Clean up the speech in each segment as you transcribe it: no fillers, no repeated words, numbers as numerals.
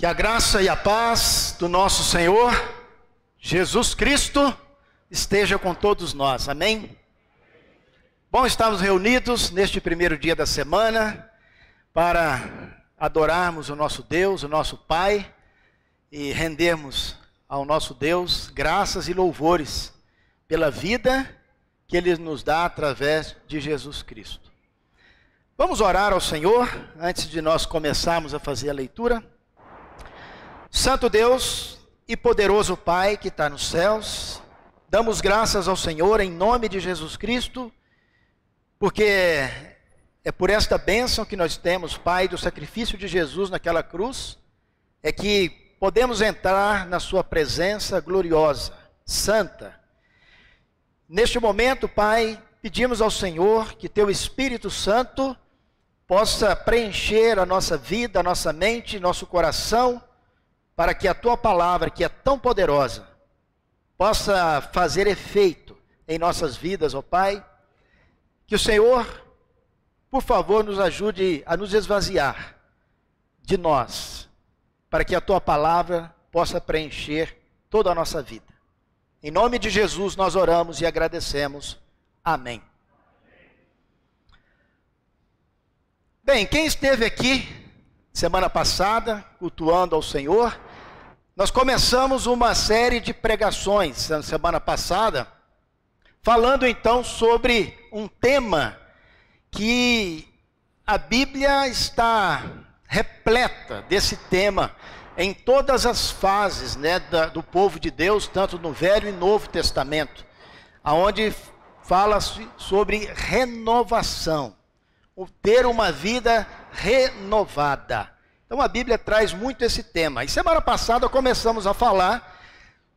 Que a graça e a paz do nosso Senhor Jesus Cristo esteja com todos nós, amém? Bom, estamos reunidos neste primeiro dia da semana para adorarmos o nosso Deus, o nosso Pai, e rendermos ao nosso Deus graças e louvores pela vida que Ele nos dá através de Jesus Cristo. Vamos orar ao Senhor antes de nós começarmos a fazer a leitura. Santo Deus e poderoso Pai que está nos céus, damos graças ao Senhor em nome de Jesus Cristo, porque é por esta bênção que nós temos, Pai, do sacrifício de Jesus naquela cruz, é que podemos entrar na sua presença gloriosa, santa. Neste momento, Pai, pedimos ao Senhor que Teu Espírito Santo possa preencher a nossa vida, a nossa mente, nosso coração, para que a Tua palavra, que é tão poderosa, possa fazer efeito em nossas vidas, ó Pai. Que o Senhor, por favor, nos ajude a nos esvaziar de nós, para que a Tua palavra possa preencher toda a nossa vida. Em nome de Jesus nós oramos e agradecemos. Amém. Bem, quem esteve aqui semana passada, cultuando ao Senhor, nós começamos uma série de pregações na semana passada, falando então sobre um tema que a Bíblia está repleta desse tema em todas as fases, né, do povo de Deus, tanto no Velho e Novo Testamento, aonde fala sobre renovação, o ter uma vida renovada. Então a Bíblia traz muito esse tema. E semana passada começamos a falar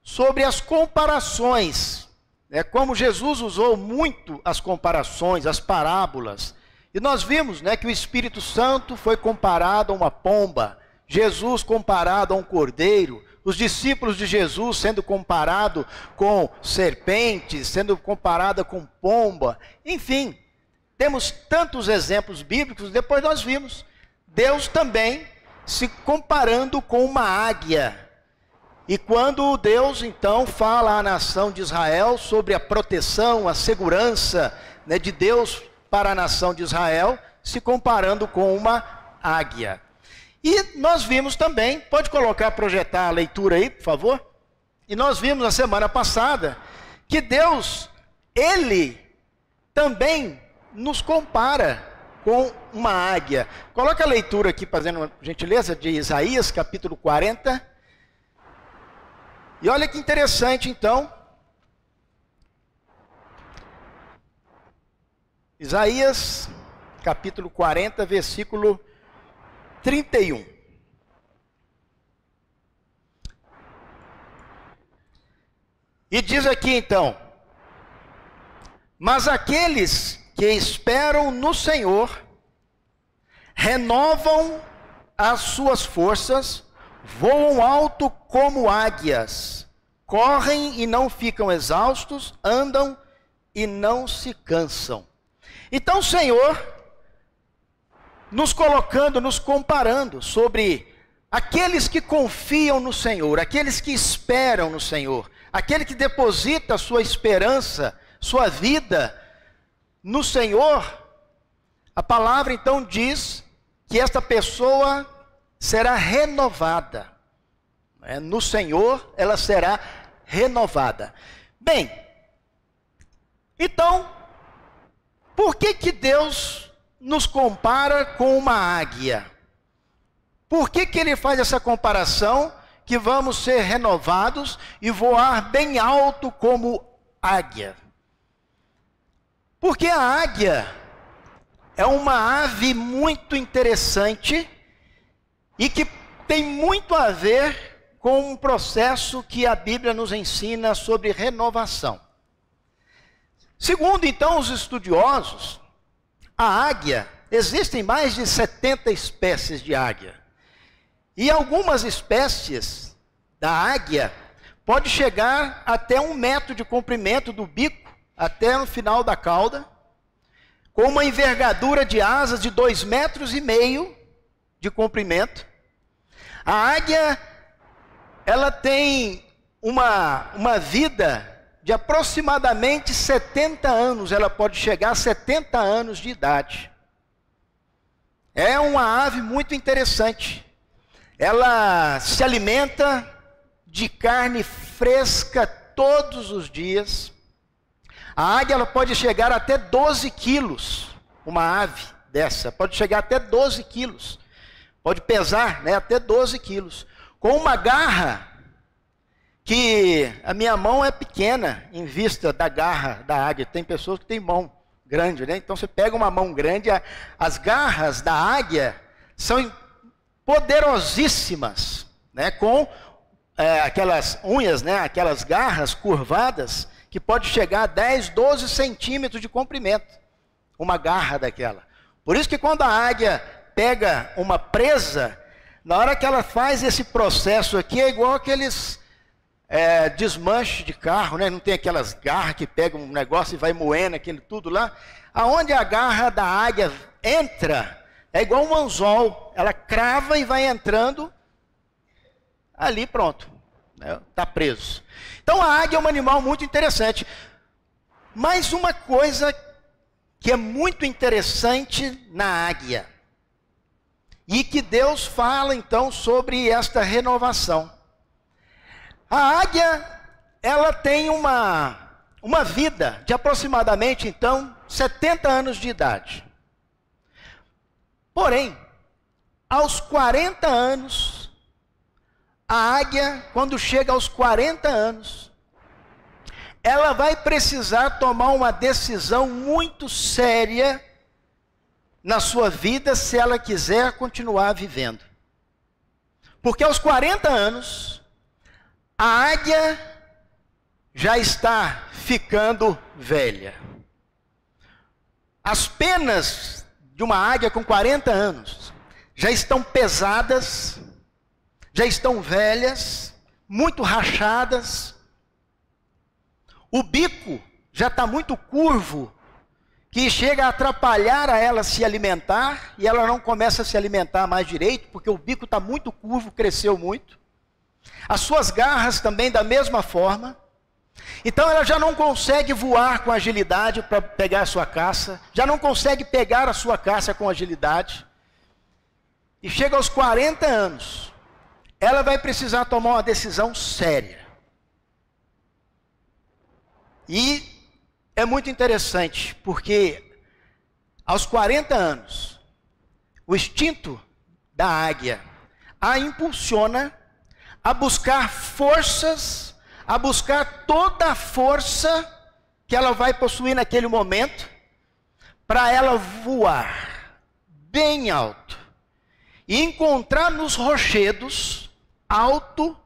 sobre as comparações, né, como Jesus usou muito as comparações, as parábolas. E nós vimos, né, que o Espírito Santo foi comparado a uma pomba, Jesus comparado a um cordeiro, os discípulos de Jesus sendo comparado com serpentes, sendo comparada com pomba, enfim. Temos tantos exemplos bíblicos. Depois nós vimos Deus também se comparando com uma águia. E quando Deus então fala à nação de Israel sobre a proteção, a segurança, né, de Deus para a nação de Israel, se comparando com uma águia. E nós vimos também, pode projetar a leitura aí, por favor? E nós vimos na semana passada que Deus, Ele também nos compara com uma águia. Coloca a leitura aqui, fazendo uma gentileza, de Isaías, capítulo 40. E olha que interessante, então. Isaías, capítulo 40, versículo 31. E diz aqui, então: mas aqueles que esperam no Senhor, renovam as suas forças, voam alto como águias, correm e não ficam exaustos, andam e não se cansam. Então o Senhor, nos colocando, nos comparando sobre aqueles que confiam no Senhor, aqueles que esperam no Senhor, aquele que deposita a sua esperança, sua vida no Senhor, a palavra então diz que esta pessoa será renovada. No Senhor ela será renovada. Bem, então, por que Deus nos compara com uma águia? Por que Ele faz essa comparação que vamos ser renovados e voar bem alto como águia? Porque a águia é uma ave muito interessante e que tem muito a ver com um processo que a Bíblia nos ensina sobre renovação. Segundo, então, os estudiosos, a águia, existem mais de 70 espécies de águia. E algumas espécies da águia pode chegar até 1 metro de comprimento do bico, até no final da cauda, com uma envergadura de asas de 2,5 metros de comprimento, A águia, ela tem uma vida de aproximadamente 70 anos, ela pode chegar a 70 anos de idade. É uma ave muito interessante. Ela se alimenta de carne fresca todos os dias. A águia, ela pode chegar até 12 quilos, uma ave dessa, pode chegar até 12 quilos. Pode pesar, né, até 12 quilos. Com uma garra que a minha mão é pequena em vista da garra da águia. Tem pessoas que têm mão grande, né? Então você pega uma mão grande, as garras da águia são poderosíssimas, né? Com aquelas unhas, né? Aquelas garras curvadas que pode chegar a 10, 12 centímetros de comprimento. Uma garra daquela. Por isso que quando a águia pega uma presa, na hora que ela faz esse processo aqui, é igual aqueles desmanche de carro, né? Não tem aquelas garras que pegam um negócio e vai moendo aquilo tudo lá. Aonde a garra da águia entra, é igual um anzol. Ela crava e vai entrando, ali pronto, né? Tá preso. Então a águia é um animal muito interessante. Mas uma coisa que é muito interessante na águia, e que Deus fala então sobre esta renovação. A águia, ela tem uma vida de aproximadamente, então, 70 anos de idade. Porém, aos 40 anos, a águia, quando chega aos 40 anos, ela vai precisar tomar uma decisão muito séria na sua vida, se ela quiser continuar vivendo. Porque aos 40 anos, a águia já está ficando velha. As penas de uma águia com 40 anos já estão pesadas, já estão velhas, muito rachadas. O bico já está muito curvo, que chega a atrapalhar a ela se alimentar, e ela não começa a se alimentar mais direito, porque o bico está muito curvo, cresceu muito. As suas garras também da mesma forma. Então ela já não consegue voar com agilidade para pegar a sua caça, já não consegue pegar a sua caça com agilidade. E chega aos 40 anos, ela vai precisar tomar uma decisão séria. E é muito interessante, porque aos 40 anos, o instinto da águia a impulsiona a buscar forças, a buscar toda a força que ela vai possuir naquele momento, para ela voar bem alto e encontrar nos rochedos alto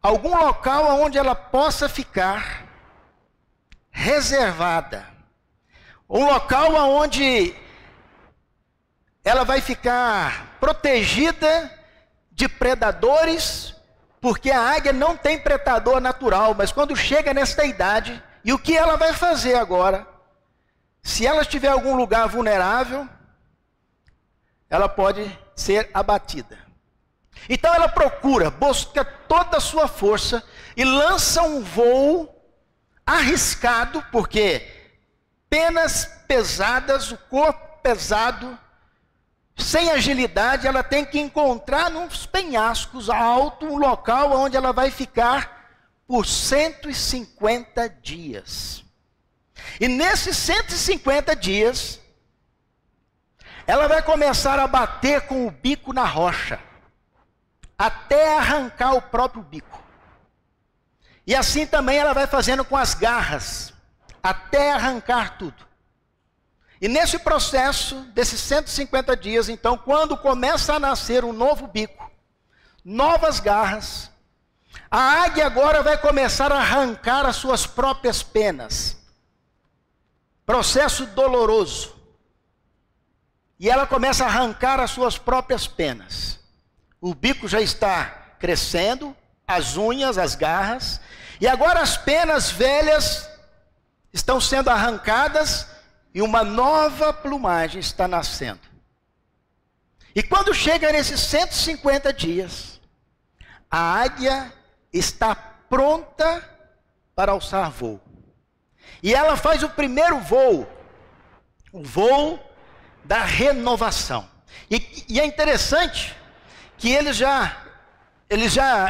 algum local onde ela possa ficar reservada, um local onde ela vai ficar protegida de predadores, porque a águia não tem predador natural, mas quando chega nesta idade, e o que ela vai fazer agora? Se ela estiver em algum lugar vulnerável, ela pode ser abatida. Então ela busca toda a sua força e lança um voo arriscado, porque penas pesadas, o corpo pesado, sem agilidade, ela tem que encontrar nos penhascos alto um local onde ela vai ficar por 150 dias. E nesses 150 dias, ela vai começar a bater com o bico na rocha, até arrancar o próprio bico. E assim também ela vai fazendo com as garras, até arrancar tudo. E nesse processo, desses 150 dias, então, quando começa a nascer um novo bico, novas garras, a águia agora vai começar a arrancar as suas próprias penas. Processo doloroso. E ela começa a arrancar as suas próprias penas. O bico já está crescendo, as unhas, as garras, e agora as penas velhas estão sendo arrancadas e uma nova plumagem está nascendo. E quando chega nesses 150 dias, a águia está pronta para alçar voo. E ela faz o primeiro voo, o voo da renovação. E é interessante que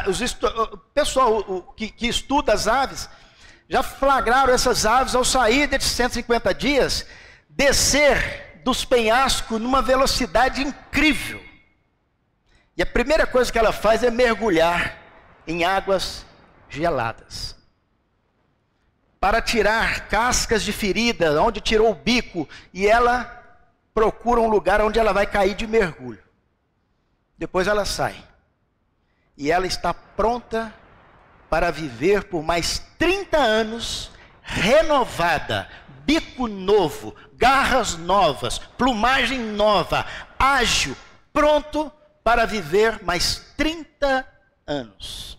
o pessoal que estuda as aves, já flagraram essas aves ao sair desses 150 dias, descer dos penhascos numa velocidade incrível. E a primeira coisa que ela faz é mergulhar em águas geladas, para tirar cascas de ferida, onde tirou o bico, e ela procura um lugar onde ela vai cair de mergulho. Depois ela sai. E ela está pronta para viver por mais 30 anos, renovada, bico novo, garras novas, plumagem nova, ágil, pronto para viver mais 30 anos.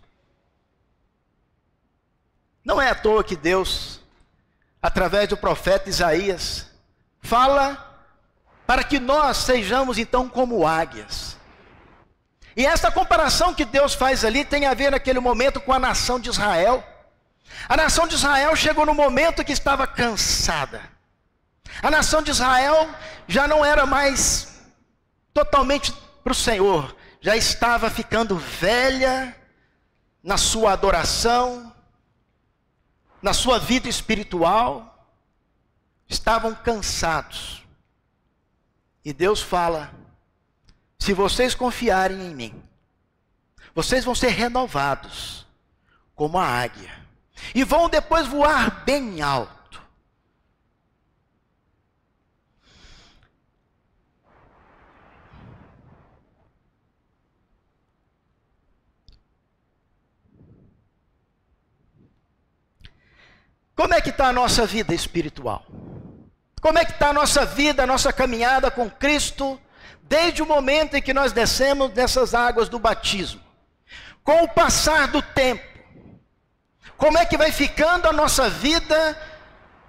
Não é à toa que Deus, através do profeta Isaías, fala para que nós sejamos então como águias. E essa comparação que Deus faz ali tem a ver naquele momento com a nação de Israel. A nação de Israel chegou no momento que estava cansada. A nação de Israel já não era mais totalmente para o Senhor, já estava ficando velha na sua adoração, na sua vida espiritual, estavam cansados. E Deus fala: se vocês confiarem em mim, vocês vão ser renovados como a águia, e vão depois voar bem alto. Como é que está a nossa vida espiritual? Como é que está a nossa vida, a nossa caminhada com Cristo, desde o momento em que nós descemos nessas águas do batismo? Com o passar do tempo, como é que vai ficando a nossa vida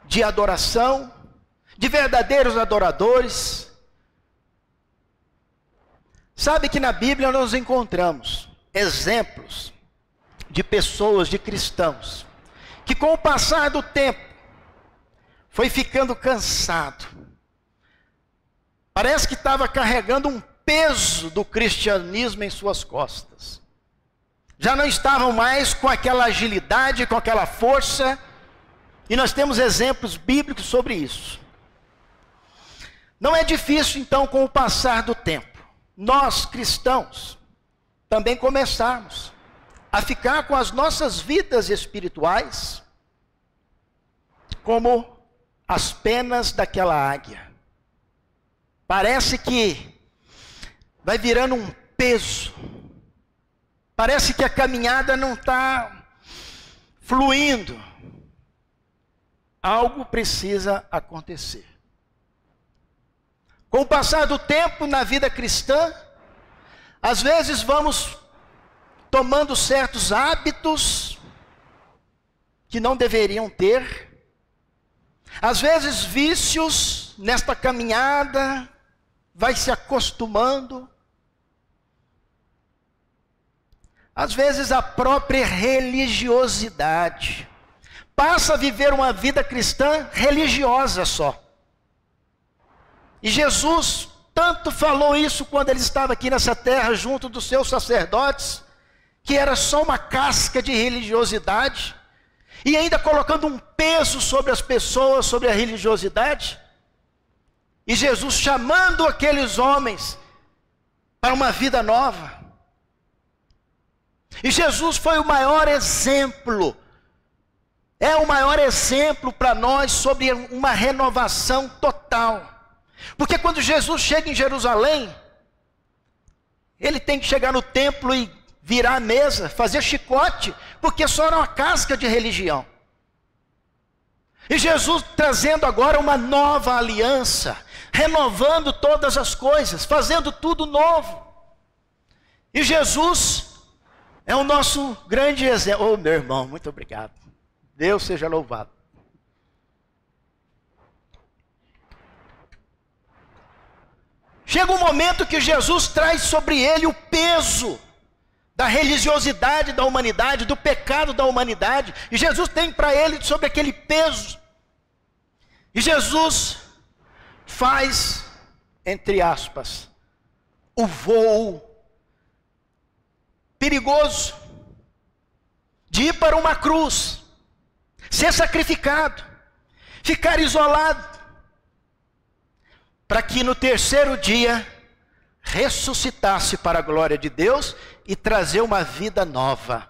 de adoração, de verdadeiros adoradores? Sabe que na Bíblia nós encontramos exemplos de pessoas, de cristãos, que com o passar do tempo foi ficando cansado. Parece que estava carregando um peso do cristianismo em suas costas. Já não estavam mais com aquela agilidade, com aquela força. E nós temos exemplos bíblicos sobre isso. Não é difícil então, com o passar do tempo, nós cristãos também começarmos a ficar com as nossas vidas espirituais como as penas daquela águia. Parece que vai virando um peso. Parece que a caminhada não está fluindo. Algo precisa acontecer. Com o passar do tempo na vida cristã, às vezes vamos tomando certos hábitos que não deveriam ter. Às vezes vícios nesta caminhada vai se acostumando. Às vezes a própria religiosidade passa a viver uma vida cristã religiosa só. E Jesus tanto falou isso quando ele estava aqui nessa terra junto dos seus sacerdotes, que era só uma casca de religiosidade, e ainda colocando um peso sobre as pessoas, sobre a religiosidade. E Jesus chamando aqueles homens para uma vida nova. E Jesus foi o maior exemplo, é o maior exemplo para nós sobre uma renovação total. Porque quando Jesus chega em Jerusalém, ele tem que chegar no templo e virar a mesa, fazer chicote, porque só era uma casca de religião. E Jesus trazendo agora uma nova aliança, renovando todas as coisas, fazendo tudo novo. E Jesus é o nosso grande exemplo. Oh, meu irmão, muito obrigado. Deus seja louvado. Chega um momento que Jesus traz sobre ele o peso da religiosidade da humanidade, do pecado da humanidade. E Jesus tem para ele sobre aquele peso. E Jesus faz, entre aspas, o voo perigoso de ir para uma cruz, ser sacrificado, ficar isolado, para que no terceiro dia ressuscitasse para a glória de Deus e trazer uma vida nova.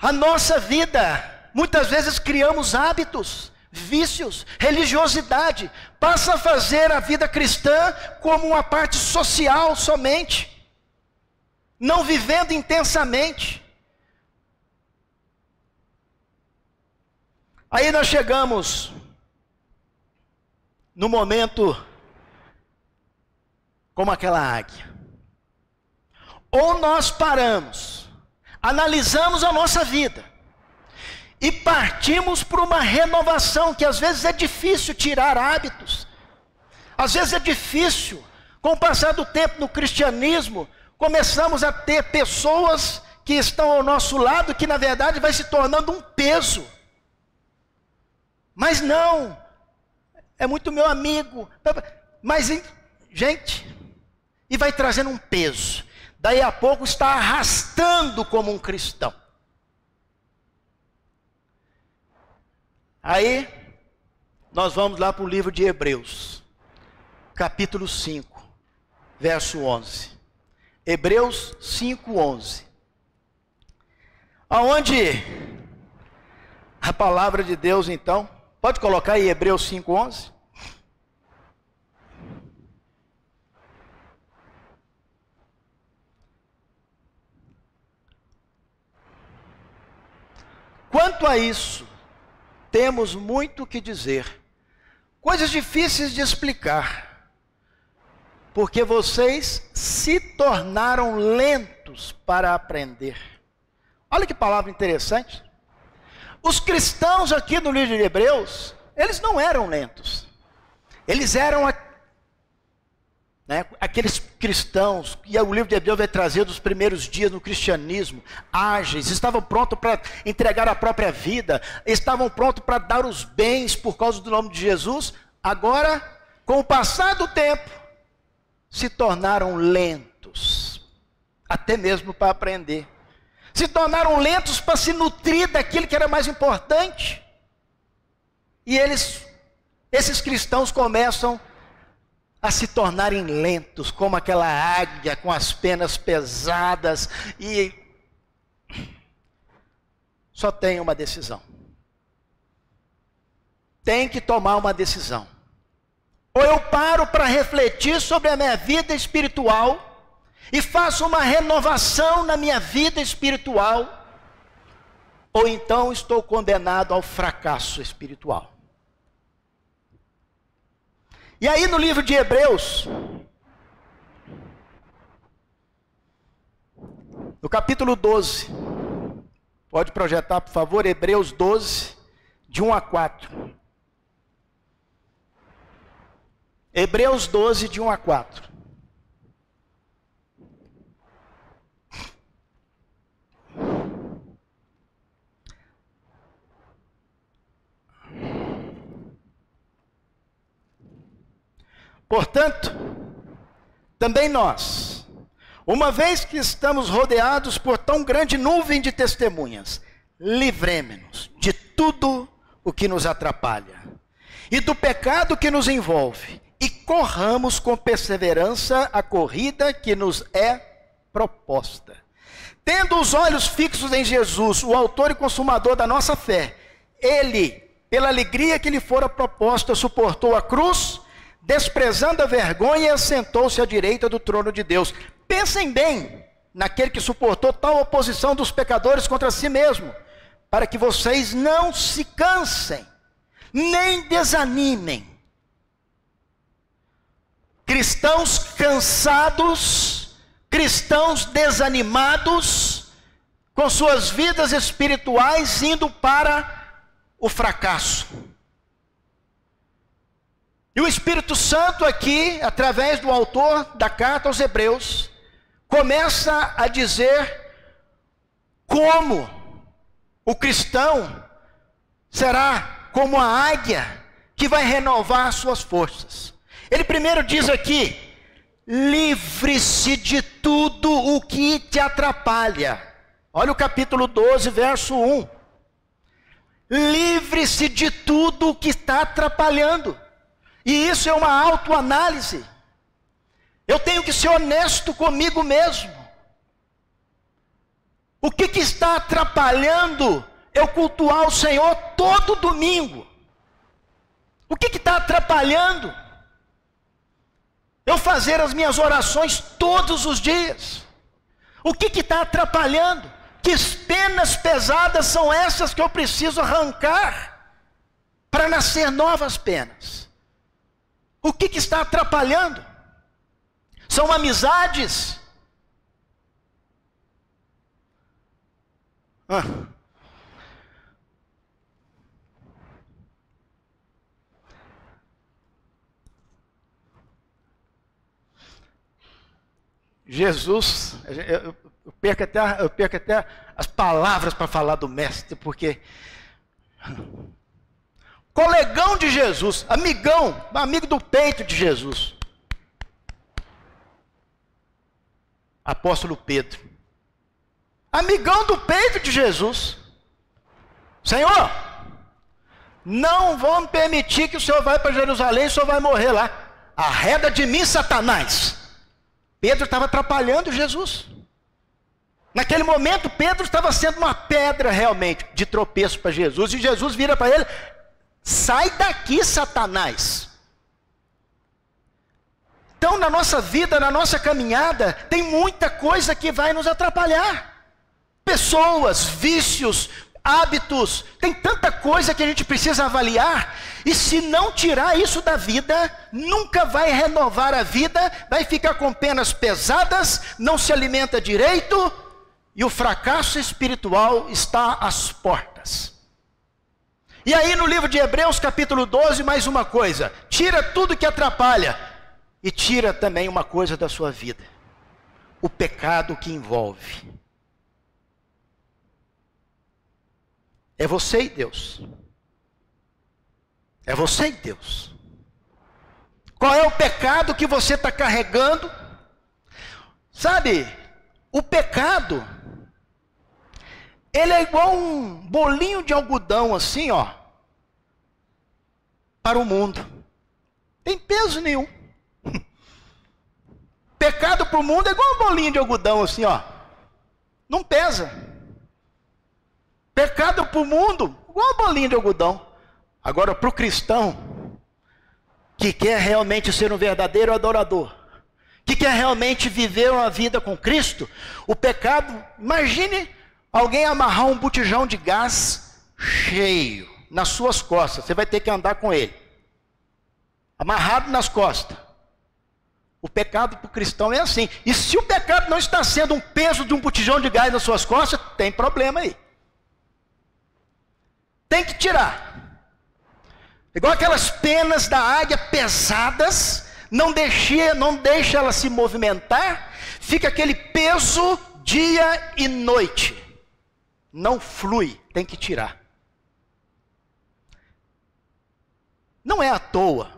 A nossa vida, muitas vezes criamos hábitos, vícios, religiosidade, passa a fazer a vida cristã como uma parte social somente, não vivendo intensamente. Aí nós chegamos no momento como aquela águia. Ou nós paramos, analisamos a nossa vida e partimos para uma renovação, que às vezes é difícil tirar hábitos. Às vezes é difícil, com o passar do tempo no cristianismo, começamos a ter pessoas que estão ao nosso lado, que na verdade vai se tornando um peso. Mas não, é muito meu amigo, mas gente, e vai trazendo um peso. Daí a pouco está arrastando como um cristão. Aí, nós vamos lá para o livro de Hebreus, capítulo 5, verso 11. Hebreus 5, 11. Aonde a palavra de Deus, então, pode colocar aí Hebreus 5, 11. Quanto a isso, temos muito o que dizer, coisas difíceis de explicar, porque vocês se tornaram lentos para aprender. Olha que palavra interessante. Os cristãos aqui no livro de Hebreus, eles não eram lentos, eles eram aqueles cristãos, que o livro de Hebreus vai trazer dos primeiros dias no cristianismo, ágeis, estavam prontos para entregar a própria vida, estavam prontos para dar os bens por causa do nome de Jesus. Agora, com o passar do tempo, se tornaram lentos, até mesmo para aprender, se tornaram lentos para se nutrir daquilo que era mais importante. E esses cristãos começam a se tornarem lentos, como aquela águia com as penas pesadas, e só tem uma decisão. Tem que tomar uma decisão. Ou eu paro para refletir sobre a minha vida espiritual e faço uma renovação na minha vida espiritual, ou então estou condenado ao fracasso espiritual. E aí no livro de Hebreus, no capítulo 12, pode projetar por favor, Hebreus 12, de 1 a 4. Hebreus 12, de 1 a 4. Portanto, também nós, uma vez que estamos rodeados por tão grande nuvem de testemunhas, livremo-nos de tudo o que nos atrapalha e do pecado que nos envolve, e corramos com perseverança a corrida que nos é proposta. Tendo os olhos fixos em Jesus, o autor e consumador da nossa fé, ele, pela alegria que lhe fora proposta, suportou a cruz, desprezando a vergonha, e assentou-se à direita do trono de Deus. Pensem bem naquele que suportou tal oposição dos pecadores contra si mesmo, para que vocês não se cansem, nem desanimem. Cristãos cansados, cristãos desanimados, com suas vidas espirituais indo para o fracasso. E o Espírito Santo aqui, através do autor da carta aos Hebreus, começa a dizer como o cristão será como a águia que vai renovar suas forças. Ele primeiro diz aqui: livre-se de tudo o que te atrapalha. Olha o capítulo 12, verso 1. Livre-se de tudo o que está atrapalhando. E isso é uma autoanálise. Eu tenho que ser honesto comigo mesmo. O que está atrapalhando eu cultuar o Senhor todo domingo? O que está atrapalhando eu fazer as minhas orações todos os dias? O que está atrapalhando? Que penas pesadas são essas que eu preciso arrancar para nascer novas penas? O que está atrapalhando? São amizades? Jesus, eu perco até as palavras para falar do mestre, porque colegão de Jesus, amigão, amigo do peito de Jesus, apóstolo Pedro, amigão do peito de Jesus. Senhor, não vamos permitir que o Senhor vá para Jerusalém, o Senhor vai morrer lá. Arreda de mim, Satanás. Pedro estava atrapalhando Jesus. Naquele momento, Pedro estava sendo uma pedra realmente de tropeço para Jesus. E Jesus vira para ele: sai daqui, Satanás. Então, na nossa vida, na nossa caminhada, tem muita coisa que vai nos atrapalhar. Pessoas, vícios, hábitos, tem tanta coisa que a gente precisa avaliar, e se não tirar isso da vida, nunca vai renovar a vida, vai ficar com penas pesadas, não se alimenta direito, e o fracasso espiritual está às portas. E aí no livro de Hebreus capítulo 12, mais uma coisa: tira tudo que atrapalha, e tira também uma coisa da sua vida: o pecado que envolve. É você e Deus. É você e Deus. Qual é o pecado que você está carregando? Sabe, o pecado, ele é igual um bolinho de algodão assim, ó, para o mundo. Tem peso nenhum. Pecado para o mundo é igual um bolinho de algodão assim, ó. Não pesa. Pecado para o mundo, igual uma bolinha de algodão. Agora, para o cristão, que quer realmente ser um verdadeiro adorador, que quer realmente viver uma vida com Cristo, o pecado, imagine alguém amarrar um botijão de gás cheio nas suas costas. Você vai ter que andar com ele, amarrado nas costas. O pecado para o cristão é assim. E se o pecado não está sendo um peso de um botijão de gás nas suas costas, tem problema aí. Tem que tirar. Igual aquelas penas da águia pesadas, não deixa ela se movimentar, fica aquele peso dia e noite. Não flui, tem que tirar. Não é à toa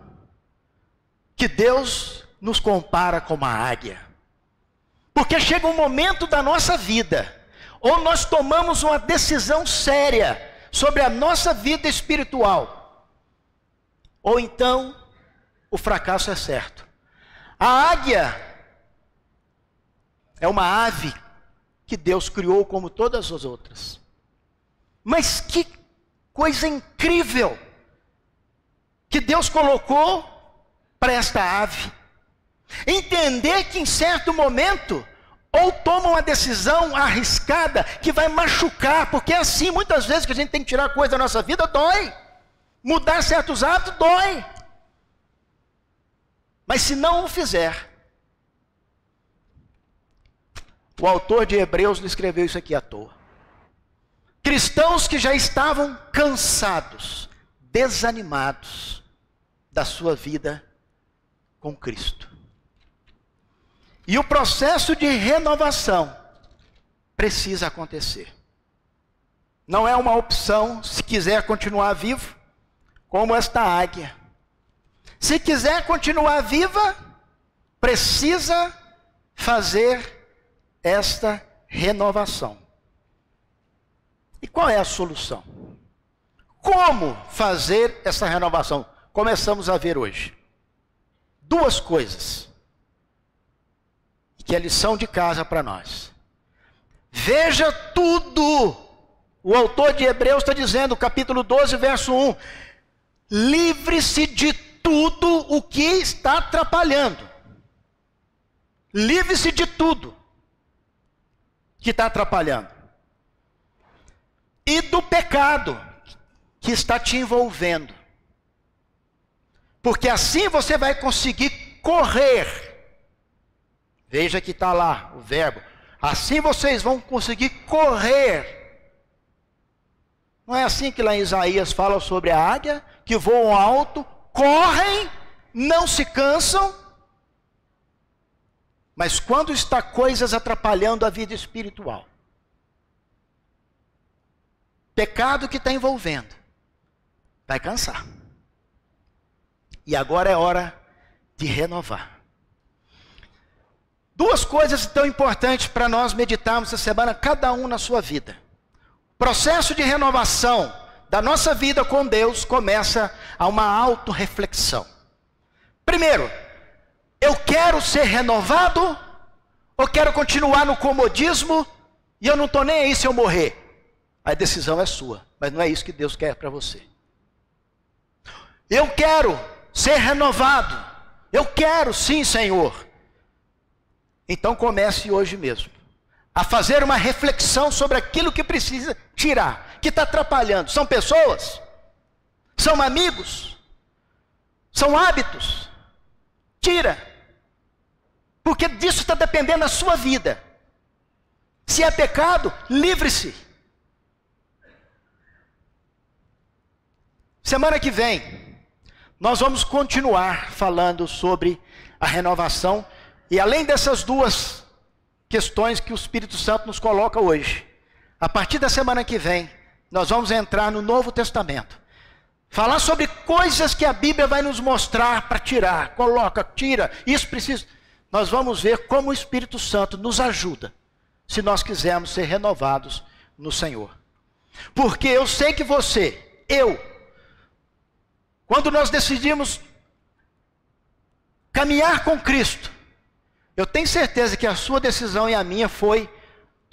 que Deus nos compara com uma águia. Porque chega um momento da nossa vida, ou nós tomamos uma decisão séria sobre a nossa vida espiritual, ou então o fracasso é certo. A águia é uma ave que Deus criou como todas as outras. Mas que coisa incrível que Deus colocou para esta ave. Entender que em certo momento ou toma uma decisão arriscada que vai machucar, porque é assim muitas vezes que a gente tem que tirar coisa da nossa vida, dói. Mudar certos hábitos, dói. Mas se não o fizer, o autor de Hebreus não escreveu isso aqui à toa. Cristãos que já estavam cansados, desanimados da sua vida com Cristo. E o processo de renovação precisa acontecer. Não é uma opção se quiser continuar vivo, como esta águia. Se quiser continuar viva, precisa fazer esta renovação. E qual é a solução? Como fazer essa renovação? Começamos a ver hoje. Duas coisas, que é lição de casa para nós. Veja tudo. O autor de Hebreus está dizendo, capítulo 12, verso 1. Livre-se de tudo o que está atrapalhando. Livre-se de tudo que está atrapalhando. E do pecado que está te envolvendo. Porque assim você vai conseguir correr. Veja que está lá o verbo. Assim vocês vão conseguir correr. Não é assim que lá em Isaías fala sobre a águia, que voam alto, correm, não se cansam. Mas quando está coisas atrapalhando a vida espiritual, pecado que está envolvendo, vai cansar. E agora é hora de renovar. Duas coisas tão importantes para nós meditarmos essa semana, cada um na sua vida. O processo de renovação da nossa vida com Deus começa a uma autorreflexão. Primeiro, eu quero ser renovado ou quero continuar no comodismo e eu não estou nem aí se eu morrer? A decisão é sua, mas não é isso que Deus quer para você. Eu quero ser renovado. Eu quero sim, Senhor. Então comece hoje mesmo a fazer uma reflexão sobre aquilo que precisa tirar, que está atrapalhando. São pessoas? São amigos? São hábitos? Tira. Porque disso está dependendo da sua vida. Se é pecado, livre-se. Semana que vem, nós vamos continuar falando sobre a renovação. E além dessas duas questões que o Espírito Santo nos coloca hoje, a partir da semana que vem, nós vamos entrar no Novo Testamento. Falar sobre coisas que a Bíblia vai nos mostrar para tirar. Coloca, tira, isso precisa. Nós vamos ver como o Espírito Santo nos ajuda, se nós quisermos ser renovados no Senhor. Porque eu sei que quando nós decidimos caminhar com Cristo, eu tenho certeza que a sua decisão e a minha foi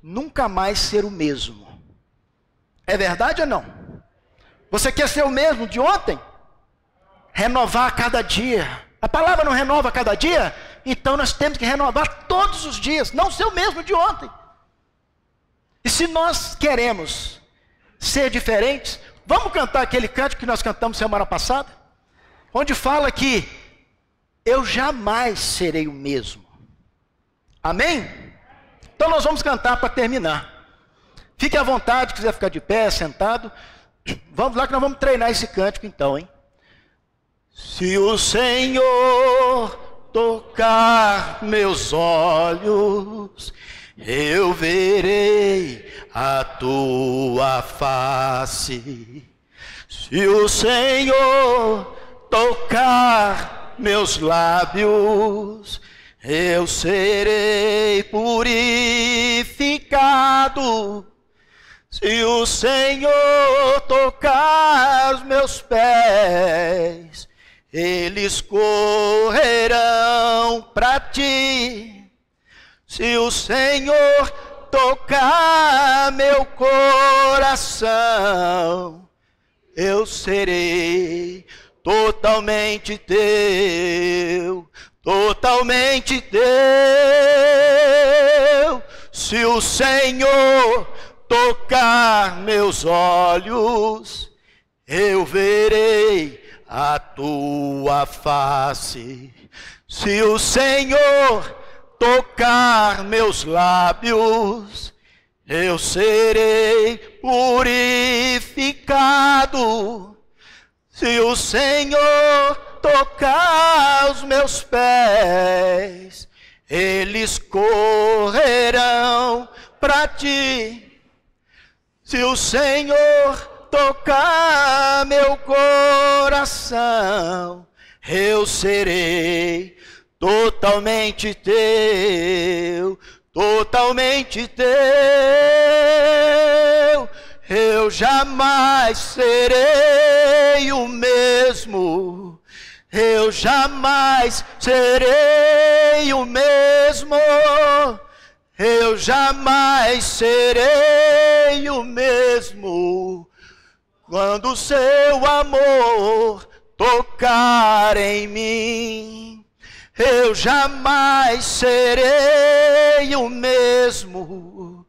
nunca mais ser o mesmo. É verdade ou não? Você quer ser o mesmo de ontem? Renovar a cada dia. A palavra não renova a cada dia? Então nós temos que renovar todos os dias, não ser o mesmo de ontem. E se nós queremos ser diferentes, vamos cantar aquele cântico que nós cantamos semana passada, onde fala que eu jamais serei o mesmo. Amém? Então nós vamos cantar para terminar. Fique à vontade, se quiser ficar de pé, sentado. Vamos lá que nós vamos treinar esse cântico então, hein? Se o Senhor tocar meus olhos, eu verei a tua face. Se o Senhor tocar meus lábios, eu serei purificado. Se o Senhor tocar os meus pés, eles correrão para ti. Se o Senhor tocar meu coração, eu serei totalmente teu, totalmente teu. Se o Senhor tocar meus olhos, eu verei a tua face. Se o Senhor tocar meus lábios, eu serei purificado. Se o Senhor tocar os meus pés, eles correrão para ti. Se o Senhor tocar meu coração, eu serei totalmente teu, totalmente teu. Eu jamais serei o mesmo, eu jamais serei o mesmo, eu jamais serei o mesmo, quando o seu amor tocar em mim. Eu jamais serei o mesmo,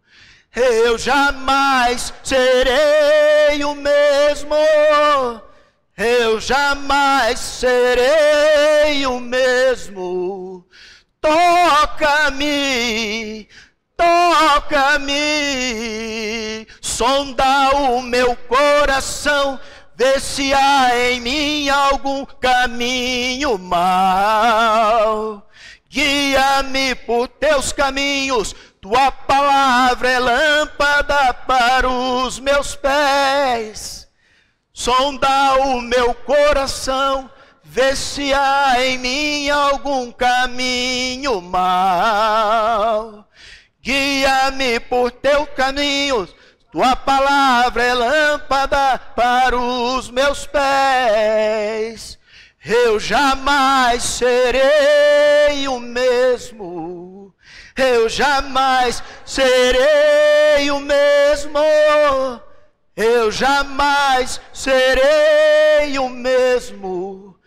eu jamais serei o mesmo, eu jamais serei o mesmo. Toca-me, toca-me, sonda o meu coração, vê se há em mim algum caminho mau. Guia-me por teus caminhos, tua palavra é lâmpada para os meus pés. Sonda o meu coração, vê se há em mim algum caminho mau. Guia-me por teus caminhos, tua palavra é lâmpada para os meus pés. Eu jamais serei o mesmo, eu jamais serei o mesmo, eu jamais serei o mesmo,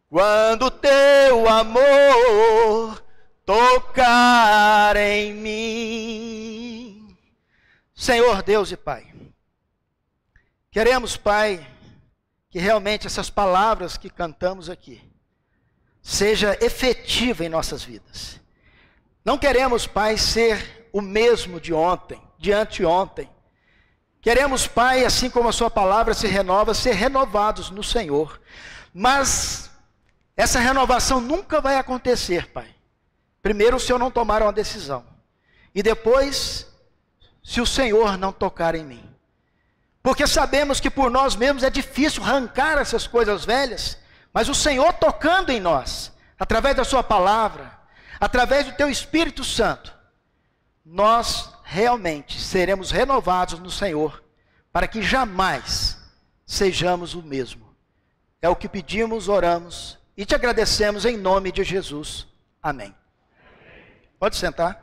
quando teu amor tocar em mim. Senhor Deus e Pai, queremos, Pai, que realmente essas palavras que cantamos aqui seja efetiva em nossas vidas. Não queremos, Pai, ser o mesmo de ontem, de anteontem. Queremos, Pai, assim como a sua palavra se renova, ser renovados no Senhor. Mas essa renovação nunca vai acontecer, Pai. Primeiro, o Senhor não tomar uma decisão. E depois, se o Senhor não tocar em mim. Porque sabemos que por nós mesmos é difícil arrancar essas coisas velhas, mas o Senhor tocando em nós, através da sua palavra, através do teu Espírito Santo, nós realmente seremos renovados no Senhor, para que jamais sejamos o mesmo. É o que pedimos, oramos e te agradecemos em nome de Jesus. Amém. Pode sentar.